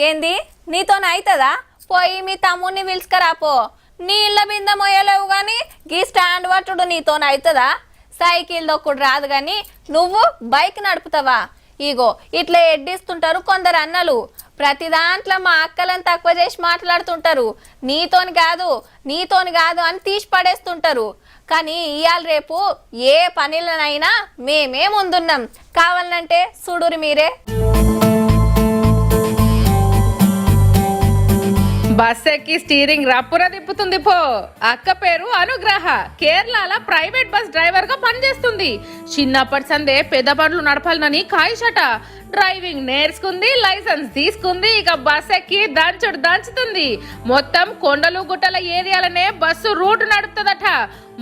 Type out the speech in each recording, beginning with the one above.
ఏంది నీతోనైతదా? పోయి మీ తమ్ముడిని పిలుచుకరాపో. నీ ఇళ్ళ బింద మొయ్యలేవు గాని గీ స్టాండ్ పట్టుడు నీతోనైతదా? సైకిల్ దొక్కుడు రాదు గాని నువ్వు బైక్ నడుపుతావా? ఇగో ఇట్లా ఎడ్డిస్తుంటారు కొందరు అన్నలు. ప్రతి దాంట్లో మా అక్కలను తక్కువ చేసి మాట్లాడుతుంటారు. నీతోని కాదు అని తీసి పడేస్తుంటారు. కానీ ఇవాళ రేపు ఏ పనిలోనైనా మేమే ముందున్నాం. కావాలంటే చూడురి మీరే. బస్ ఎక్కి స్టీరింగ్ రప్పున తిప్పుతుంది పో. అక్క పేరు అనుగ్రహ. కేరళలో ప్రైవేట్ బస్ డ్రైవర్ గా పనిచేస్తుంది. చిన్నప్పటి సందే పెద్ద బండ్లు నడపాలని కాయిషట. డ్రైవింగ్ నేర్చుకుంది, లైసెన్స్ తీసుకుంది. ఇక బస్ ఎక్కి దంచుతుంది. మొత్తం కొండలు గుట్టల ఏరియాలనే బస్సు రూట్ నడుపుతుందట.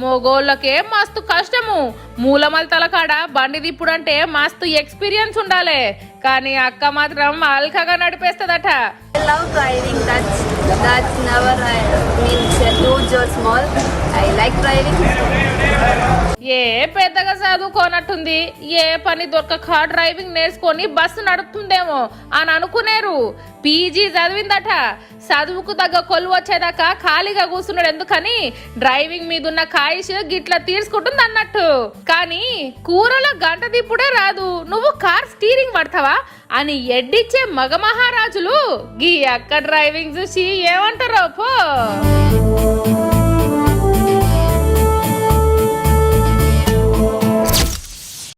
మోగోళ్ళకే మస్తు కష్టము. మూలమలతల కాడ బండి తిప్పుడంటే మస్తు ఎక్స్పీరియన్స్ ఉండాలి. కానీ అక్క మాత్రం అల్కగా నడిపేస్తుందట. I love driving. That's never means huge or small. I like driving. ఏ పెద్దగా చదువుకోనట్టుంది. ఏ పని దొరకక డ్రైవింగ్ నేర్చుకొని బస్సు నడుపుతుందేమో అని అనుకునేరు. పీజీ చదివిందట. చదువుకు తగ్గ కొలువు వచ్చేదాకా ఖాళీగా కూర్చున్నాడు ఎందుకని డ్రైవింగ్ మీదున్న కాయిష్ గిట్లా తీర్చుకుంటుంది అన్నట్టు. కానీ కూరలో గంట దిప్పుడే రాదు, నువ్వు కార్ స్టీరింగ్ పడతావా అని ఎడ్డిచ్చే మగ మహారాజులు గీ అక్క డ్రైవింగ్ చూసి ఏమంటారో పో.